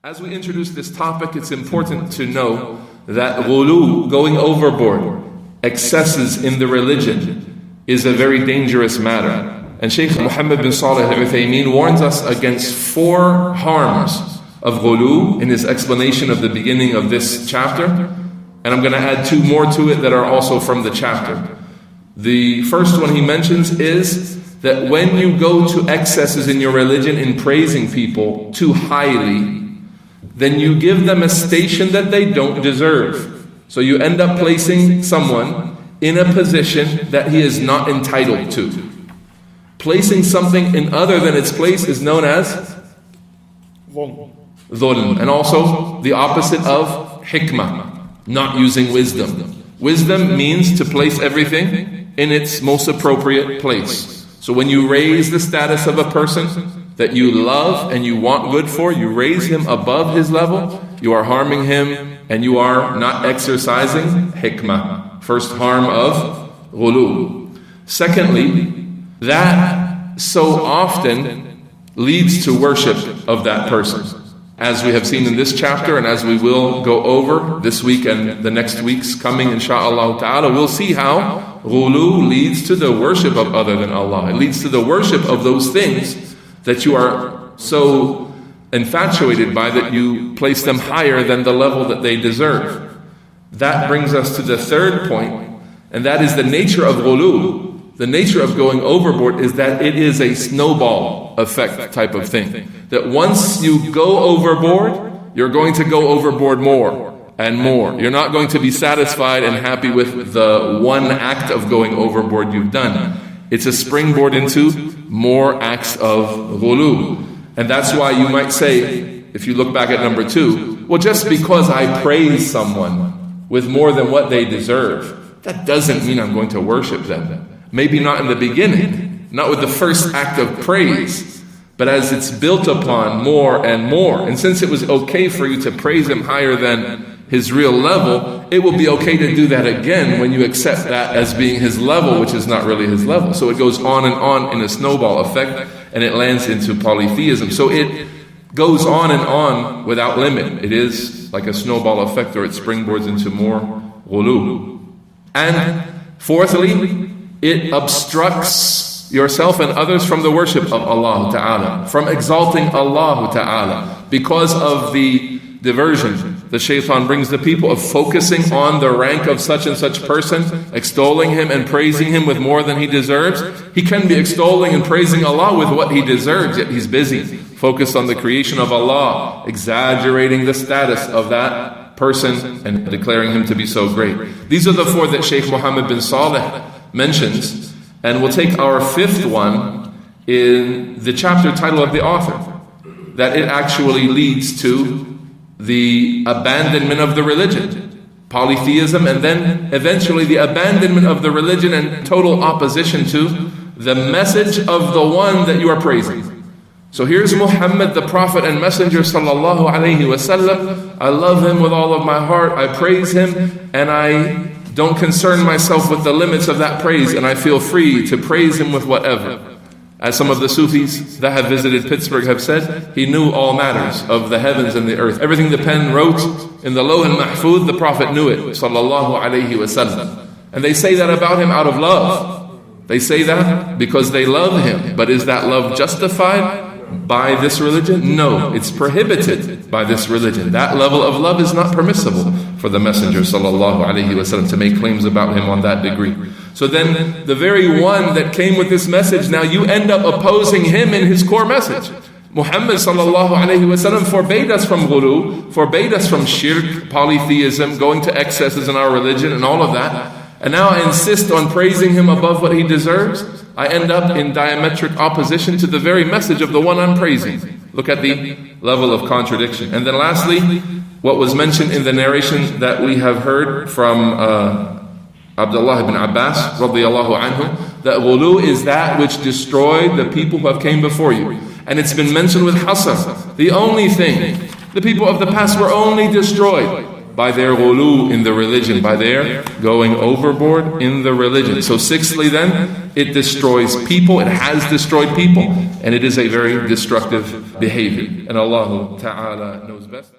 As we introduce this topic, it's important to know that ghuluw, going overboard, excesses in the religion, is a very dangerous matter. And Shaykh Muhammad bin Salih al-Uthaymeen warns us against 4 harms of ghuluw in his explanation of the beginning of this chapter. And I'm going to add 2 more to it that are also from the chapter. The first one he mentions is that when you go to excesses in your religion in praising people too highly, then you give them a station that they don't deserve. So you end up placing someone in a position that he is not entitled to. Placing something in other than its place is known as dhulm. And also the opposite of hikmah, not using wisdom. Wisdom means to place everything in its most appropriate place. So when you raise the status of a person that you love and you want good for, you raise him above his level, you are harming him and you are not exercising hikmah. First harm of ghuluw. Secondly, that so often leads to worship of that person. As we have seen in this chapter and as we will go over this week and the next weeks coming insha'Allah ta'ala, we'll see how ghuluw leads to the worship of other than Allah. It leads to the worship of those things that you are so infatuated by that you place them higher than the level that they deserve. That brings us to the third point, and that is the nature of ghuluw. The nature of going overboard is that it is a snowball effect type of thing. That once you go overboard, you're going to go overboard more and more. You're not going to be satisfied and happy with the one act of going overboard you've done. It's a springboard into more acts of ghuluw. And that's why you might say, if you look back at number 2, well, just because I praise someone with more than what they deserve, that doesn't mean I'm going to worship them. Maybe not in the beginning, not with the first act of praise, but as it's built upon more and more. And since it was okay for you to praise him higher than his real level, it will be okay to do that again when you accept that as being his level, which is not really his level. So it goes on and on in a snowball effect, and it lands into polytheism. So it goes on without limit. It is like a snowball effect, or it springboards into more ghuluw. And fourthly, it obstructs yourself and others from the worship of Allah Ta'ala, from exalting Allah Ta'ala, because of the diversion the shaitan brings the people of focusing on the rank of such and such person, extolling him and praising him with more than he deserves. He can be extolling and praising Allah with what he deserves, yet he's busy, focused on the creation of Allah, exaggerating the status of that person and declaring him to be so great. These are the 4 that Shaykh Muhammad bin Salih mentions, and we'll take our 5th one in the chapter title of the author, that it actually leads to the abandonment of the religion, polytheism, and then eventually the abandonment of the religion and total opposition to the message of the one that you are praising. So here's Muhammad, the Prophet and Messenger sallallahu alaihi wasallam. I love him with all of my heart, I praise him, and I don't concern myself with the limits of that praise, and I feel free to praise him with whatever. As some of the Sufis that have visited Pittsburgh have said, he knew all matters of the heavens and the earth. Everything the pen wrote in the Lawh al-Mahfuz, the Prophet knew it, sallallahu alayhi wasallam. And they say that about him out of love. They say that because they love him. But is that love justified by this religion? No, it's prohibited by this religion. That level of love is not permissible for the Messenger sallallahu alayhi wasallam to make claims about him on that degree. So then the very one that came with this message, now you end up opposing him in his core message. Muhammad sallallahu alayhi wasallam forbade us from ghuluw, forbade us from shirk, polytheism, going to excesses in our religion and all of that. And now I insist on praising him above what he deserves. I end up in diametric opposition to the very message of the one I'm praising. Look at the level of contradiction. And then lastly, what was mentioned in the narration that we have heard from Abdullah ibn Abbas radiyallahu anhu, that ghuluw is that which destroyed the people who have came before you. And it's been mentioned with hasr. The only thing, the people of the past were only destroyed by their ghuluw in the religion, by their going overboard in the religion. So sixthly then, it destroys people, it has destroyed people, and it is a very destructive behavior. And Allah Ta'ala knows best.